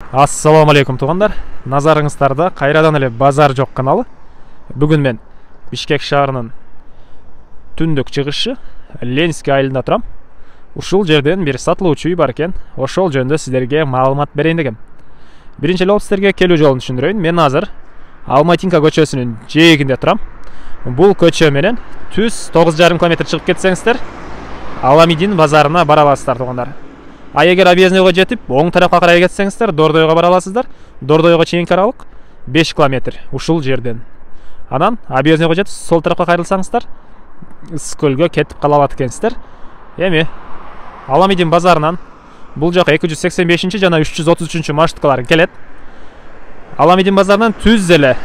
Ассаламу алейкум туғандар. Назарыңыздарда қайрадан эле базар жок каналы. Бүгүн мен Бишкек шаарынын түндүк чыгышы Ленинский айылында турам. Ушул жерден бир сатылуучу үй бар экен. Ошол жөнүндө сиздерге маалымат берейин дегем. Биринчи эле сиздерге келүү жолун түшүндүрөйүн. Мен азыр Алматинка көчөсүнүн жээгинде турам. Бул көчө менен түз 9,5 км чыгып кетсеңиздер, Аламидин базарына бара аласыздар туғандар. А эгер объездныйга жетип, оң тарапка карай кетсеңиздер, Дордойго бара аласыздар. Дордойго чейинки аралык 5 км ушул жерден. Анан объездныйга жетип, сол тарапка кайрылсаңыздар, Ысыкөлгө кетип кала алат экенсиздер. Эми Аламидин базарынан бул жака 285 жана 333 маршруткалар келет. Аламидин базарынан түз эле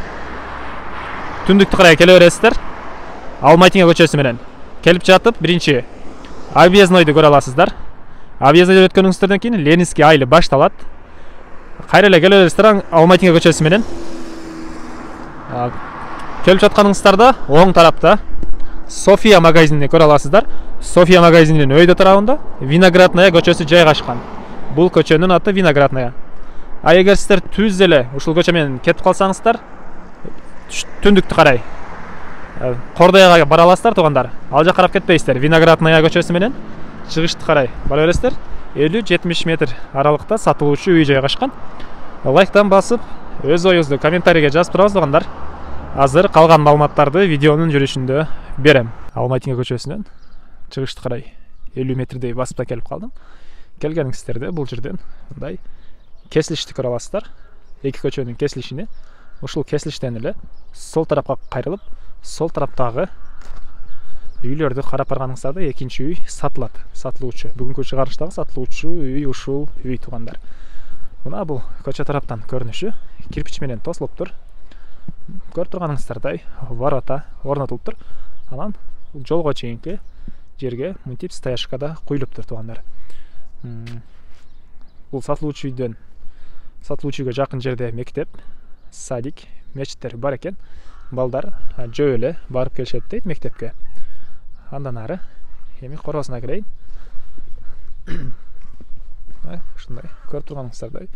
түндүктү карай келе бересиздер. Алматинка көчөсү менен келип жатып, биринчи объезднойду көрө аласыздар. Объезднойдон өткөнүңүздөрдөн кийин Ленинский айылы башталат. Кайра эле келе бересиздер Алматинка көчөсү менен. Келип жатканыңыздарда оң тарапта София магазинин көрө аласыздар. София магазининин өйдө тарабында Виноградная көчөсү жайгашкан. Бул көчөнүн аты Виноградная. А эгер сиздер түз эле ушул көчө менен кетип калсаңыздар, түндүктү карай Кордойго бара аласыздар тугандар. Ал жакка карап кетпейсиздер. Виноградная көчөсү менен чыгышты карай бара бересиздер. 50-70 метр аралыкта сатылуучу үй жайгашкан. Лайктан басып, өз оюңузду комментарийге жазып турабыз тугандар. Азыр калган маалыматтарды видеонун жүрүшүндө берем. Алматинка көчөсүнөн чыгышты карай 50 метрдей басып да келип калдым. Келгениңиздерде бул жерден мындай кесилишти көрө аласыздар. Эки көчөнүн кесилишини. Ушул кесилиштен эле сол тарапка кайрылып, сол тараптагы үйлөрдү карап барганыңыздарда экинчи үй сатылат. Сатылуучу. Бүгүнкү чыгарыштагы сатылуучу үй ушул үй тугандар. Мына бул көчө тараптан көрүнүшү кирпич менен тосулуптур. Көрүп турганыңыздардай ворота орнотулуптур. Анан жолго чейинки жерге мынтип стояшкада куюлуптур тугандар. Бул сатылуучу үйдөн сатылуучу үйгө жакын жерде мектеп, садик, мечиттер бар экен. Балдар жөө эле барып келишет дейт мектепке. Андан ары эми короосуна кирейин. Ушундай көрүп турганыңыздардай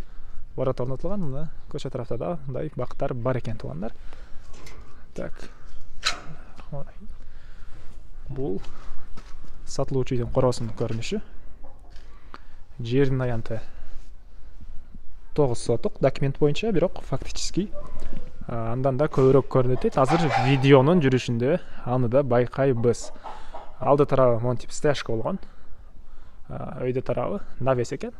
ворота орнотулган. Мына көчө тарапта да мындай бактар бар экен тугандар. Так. Бул сатылуучу үйдүн короосунун көрүнүшү. Жердин аянты 9 сотук документ боюнча, бирок фактически андан да көбүрөөк көрүнөт дейт. Азыр видеонун жүрүшүндө аны да байкайбыз. Алды тарабы монтип стояшка болгон. Өйдө тарабы навес экен.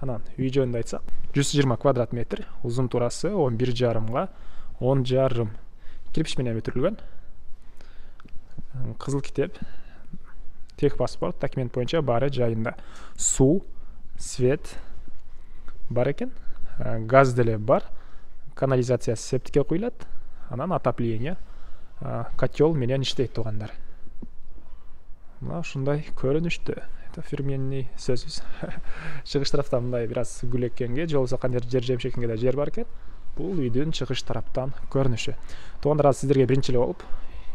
Анан үй жөнүндө айтсак, 120 квадрат метр, узун турасы 11,5 10,5 кирпич менен бүтүрүлгөн. Кызыл китеп, тех паспорт, документ боюнча баары жайында. Суу, свет бар экен. Газ деле бар. Канализация септикке куюлат. Анан отопление, котел менен иштейт тугандар. Мына ушундай көрүнүштү. Это фирменный сөзүбүз. Чыгыш тараптан мындай бир аз гүл эккенге, же болбосо кандайдыр жер жемшекенге да жер бар экен. Бул үйдүн чыгыш тараптан көрүнүшү. Тугандар, сиздерге биринчи эле болуп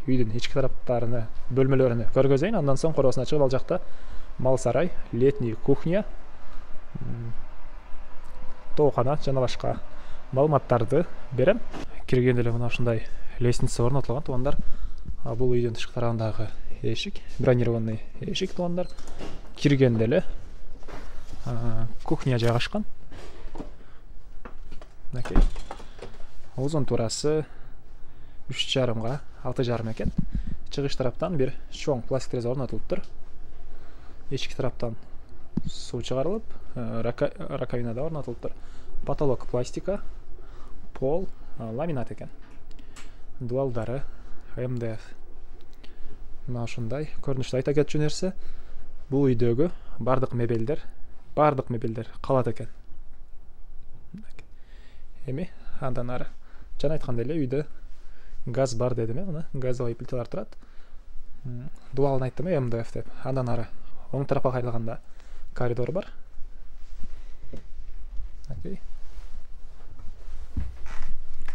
үйдүн ички тараптарыны, бөлмөлөрүнү көргөзөйүн. Андан соң короосуна чыгып, ал жакта мал сарай, летний кухня, тоокана жана башка маалыматтарды берем. Киргенде эле мына ушундай лестница орнотулган тугандар. Бул үйдүн тышкы тарабындагы эшик, бронированный эшик тугандар. Киргенде эле кухня жайгашкан. Мынакей. Узун турасы 3,5 6,5 экен. Чыгыш тараптан бир чоң пластик терезе орнотулуптур. Ички тараптан суу чыгарылып, раковина да орнотулуптур. Потолок пластика, пол ламинат экен. Дуалдары МДФ. Мына ушундай көрүнүштү. Айта кетчү нерсе, бул үйдөгү бардык мебелдер калат экен. Эми андан ары жана айткандай эле үйдө газ бар дедим, мына газовый плиталар турат. Дуалын айттым, МДФ деп. Андан ары оң тарапка кайрылганда коридор бар.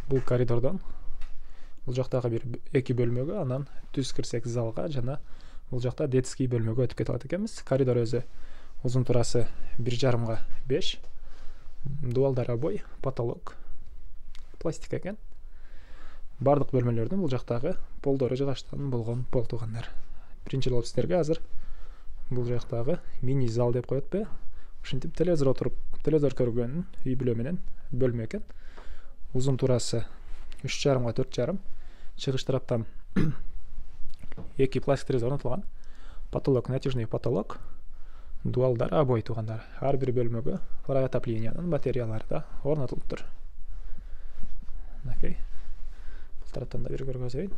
Бул коридордон бул жактагы бир эки бөлмөгө, анан түз кирсек залга жана бул жакта детский бөлмөгө өтүп кете алат экенбиз. Коридор өзү Uzun турасы 1,5 5. Дуалдар обой, потолок. Пластик екен. Бардық бөлмелердің бұл жақтағы полдары жығаштан болған пол туғандар. Бірінші болып сіздерге азыр бұл жақтағы мини зал деп қояды бе? Ушинтип телевизор отырып, телевизор көргенін үй бөлменен бөлме екен. Uzun турасы 3,5 4,5. Шығыш тараптан 2 пластик терезе орнатылған. Потолок, натяжный потолок. Дуалдар обой туғандар. Ар бір бөлмеге парай отопленияның батареялары да орнатылып тұр. Окей. Бұл тараптан да бір көргізейін.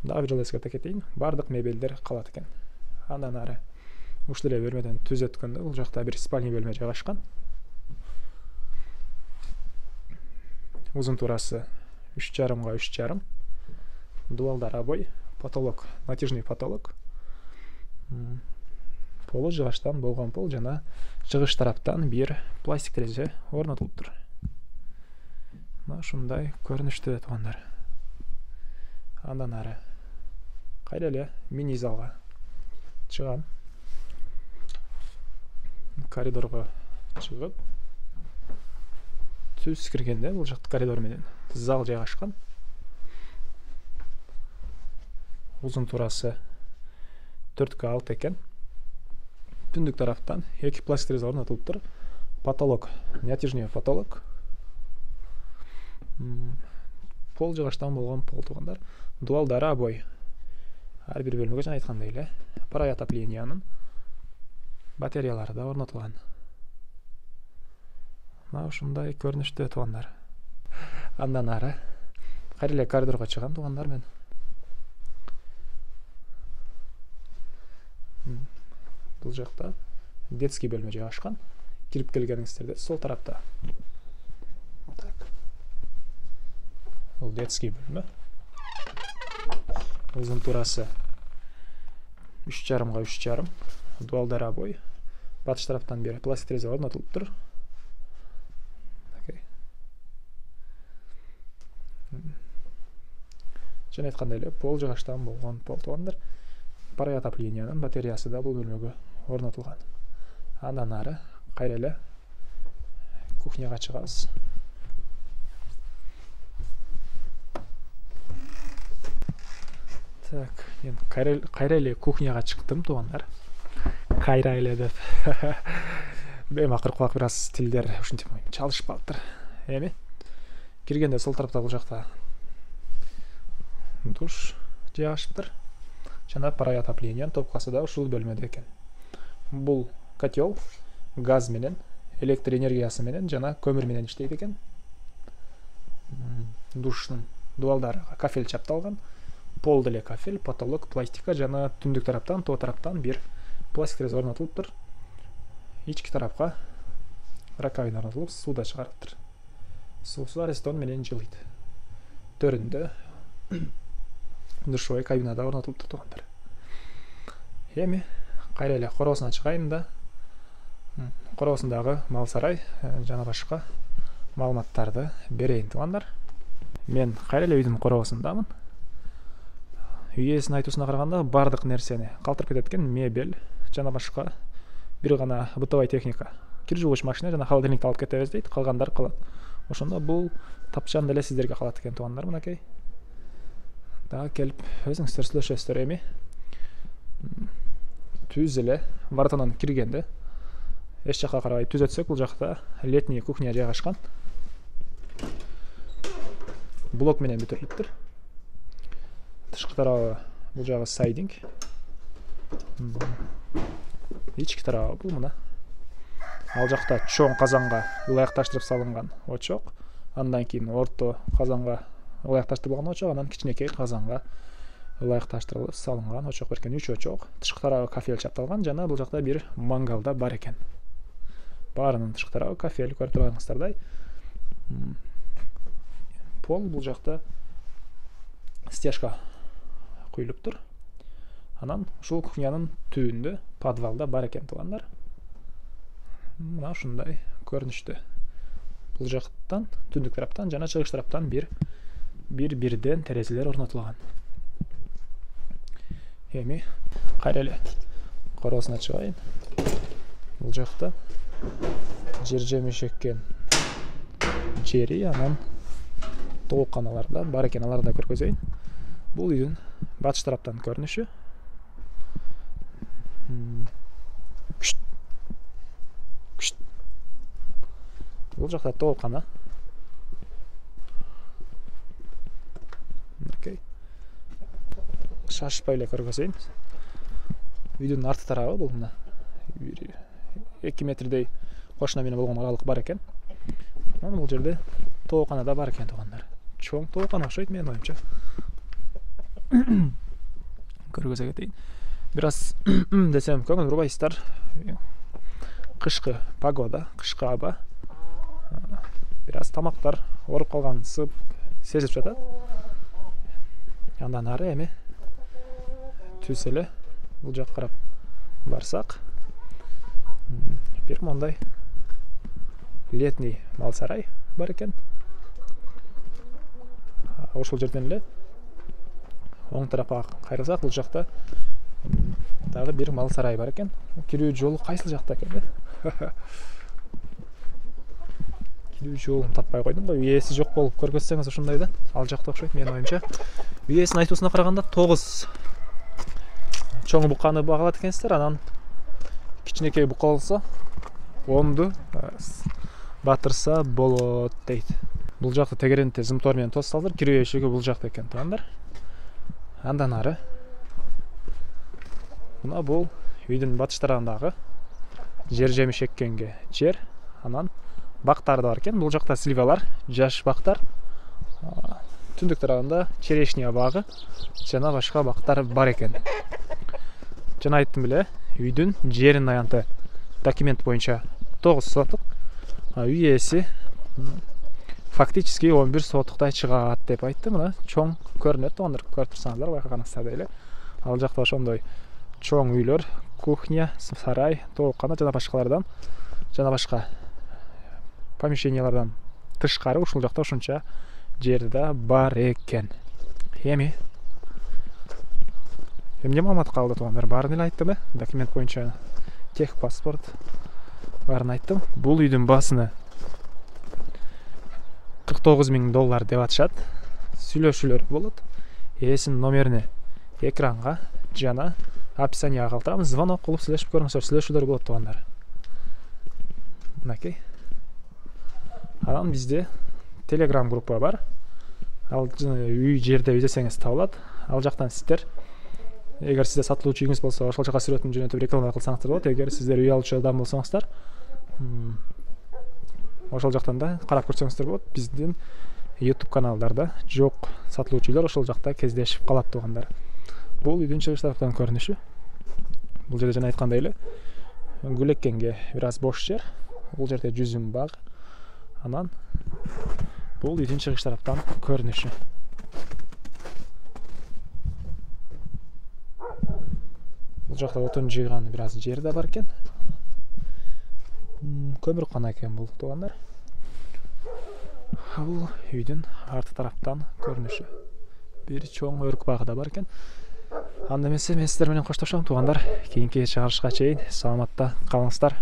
Дағы бір жыл ескерте кетейін. Бардық мебелдер қалады екен. Андан ары уштіле бөлмеден түз өткенде бұл жақта бір спальня бөлме жайғашқан. Uzun турасы 3,5 3,5. Дуалдар обой, потолок, натяжный потолок. Полы жығаштан болған пол, жана шығыш тараптан бір пластик терезе орнатылып тұр. Шундай көрінішті туғандар. Андан ары қайдале мини залға шығам. Коридорға шығып түз кіргенде бұл жақты коридор менен зал жайғашқан. Uzun турасы 4,6 екен. Түндік тараптан 2 пластик терезе орнатылып тұр. Потолок, натяжный потолок. Пол жығаштан болған пол туғандар. Дуалдары обой. Ар бір бөлмеге жаңа айтқандай эле парай отопленияның батареялары да орнатылған. Ушундай көрүнүштө туғандар. Андан ары кайра коридорго чыгам туғандар мен. Бұл жақта детский бөлме жайғашқан. Кирип келгениңиздерде сол тарапта. Так. Бұл детский бөлме. Uzun турасы 3,5 3,5. Дуалдар обой. Батыш тараптан бері пластик терезе орнатылып тұр. Және айтқандай эле пол жығаштан болған пол туғандар. Парай отопленияның батареясы да бұл бөлмеге орнатылған. Андан ары кайра эле кухняға чыгабыз. Так, мен кайра эле кухняға чыктым туғандар. Кайра эле деп. Беймакыр кулак бир аз тилдер ушинтип чалышып калыптыр. Эми киргенде сол тарапта бул жакта душ жайгашыптыр. Жана парай отоплениянын топкасы да ушул бөлмөдө экен. Бул котел газ менен, электр энергиясы менен жана көмүр менен иштейт экен. Душтун дуалдары кафель чапталган. Пол деле кафель, потолок пластика жана түндүк тараптан, то тараптан бир пластик терезе орнотулуп тур. Ички тарапка раковина орнотулуп, суу да чыгарыптыр. Суусу арестон менен жылыйт. Төрүндө душевой кабинада орнотулуп тургандар. Эми кайра эле короосуна чыгайын да короосундагы мал сарай жана башка маалыматтарды берейин тугандар. Мен кайра эле үйдүн короосундамын. Үй ээсинин айтуусуна караганда бардык нерсени калтырып кетет экен, мебель жана башка бир гана бытовой техника. Кир жуугуч машина жана холодильникти алып кетебиз дейт, калгандар калат. Ошондо бул тапчан деле сиздерге калат экен тугандар, мынакей. Да келип өзүңүздөр сүйлөшөсүздөр. Эми түз эле вартанан киргенде эч жакка карабай түз өтсөк, бул жакта летний кухня жайгашкан. Блок менен бүтүрүлүптүр. Тышкы тарабы бул жагы сайдинг. Ички тарабы бул мына. Ал жакта чоң казанга ылайыкташтырып салынган очок. Андан кийин орто казанга ылайыкташтырылган очок, анан кичинекей казанга ылайыкташтырылып салынган очок беркен 3 очок. Тышкы тарабы кафель чапталган жана бул жакта бир мангал да бар экен. Баарынын тышкы тарабы кафель, көрүп турганыңыздардай. Пол бул жакта стяжка куюлуптур. Анан ушул кухнянын түбүндө подвалда бар экен тугандар. Мына ушундай көрүнүштө. Бул жактан, түндүк тараптан жана чыгыш тараптан бирден терезелер орнотулган. Эми кайра эле короосуна чыгайын. Бул жакта жер жемиш эккен жери, анан тооканалар да бар экен, аларды да көргөзөйүн. Бул үйдүн батыш тараптан көрүнүшү. Бул жакта тоокана. Шашпай эле көргөзөйүн. Үйдүн арты тарабы бул мына 2 метрдей кошуна менен болгон аралык бар экен. Анан бул жерде тоокана да бар экен туугандар. Чоң тоокана окшойт менин оюмча. Көргөзө кетейин. Бир аз десем көңүл бурбайсыздар. Кышкы погода, кышкы аба. Бир аз тамактар ооруп калган сып сезип жатат. Андан ары эми түз эле бул жакка карап барсак, бир мондай летний мал сарай бар экен. Ошол жерден эле оң тарапка кайрылсак, бул жакта дагы бир мал сарай бар экен. Кирүү жолу кайсыл жакта экен? Кирүү жолун таппай койдум го. Үйеси жок болуп көргөзсөңүз ушундай да. Ал жакта окшойт менин оюмча. Үйесинин айтуусуна караганда 9 чоң буканы багалат экенсиздер, анан кичинекей бука болсо 10ду батырса болот дейт. Бул жакта тегеренте зымтор менен тосталдыр. Кирүү эшиги бул жакта экен туугандар. Андан ары мына бул үйдүн батыш тарабындагы жер жемиш эккенге жер, анан бактар да бар экен. Бул жакта сливалар, жаш бактар. Түндүк тарабында черешня багы жана башка бактар бар экен. Жана айттым эле, үйдүн жерин аянты документ боюнча 9 сотук, үй ээси фактически 11 сотуктай чыгат деп айттым. Мына чоң көрүнөт туугандар, көрүп турсаңыздар, байкаганыңыздар эле. Ал жакта ошондой чоң үйлөр, кухня, сарай, тоокана жана башкалардан, жана башка помещениялардан тышкары ушул жакта ушунча жер да бар экен. Эми эмне маалымат калды туугандар? Баарын эле айттым, документ боюнча тех паспорт баарын айттым. Бул үйдүн баасыны $49,000 деп атышат. Сүйлөшүүлөр болот. Ээсинин номерини экранга жана описанияга калтырам. Звонок кылып сүйлөшүп көрүңүздөр, сүйлөшүүлөр болот туугандар. Мынакей. Анан бизде Telegram группа бар. Ал үй жерде издесеңиз табылат. Ал жактан сиздер, эгер сизде сатылуучу үйүңүз болсо, ошол жака сүрөтүн жөнөтүп реклама кылсаңыздар болот. Эгер сиздер үй алуучу адам болсоңуздар, ошол жактан да карап көрсөңүздөр болот. Биздин YouTube каналдарда жок сатылуучу үйлөр ошол жакта кездешип калат туугандар. Бул үйдүн чыгыш тараптан көрүнүшү. Бул жерде жана айткандай эле гүл эккенге бир аз бош жер. Бул жерде жүзүм баг. Анан бул үйдүн чыгыш тараптан көрүнүшү. Бул жакта отун жыйган бир аз жер да бар экен. Көмүр кана экен бул туугандар. Бул үйдүн арты тараптан көрүнүшү. Бир чоң өрүк багы да бар экен. Анда эмесе мен сиздер менен коштошом туугандар. Кийинки чыгарышка чейин саламатта калыңыздар.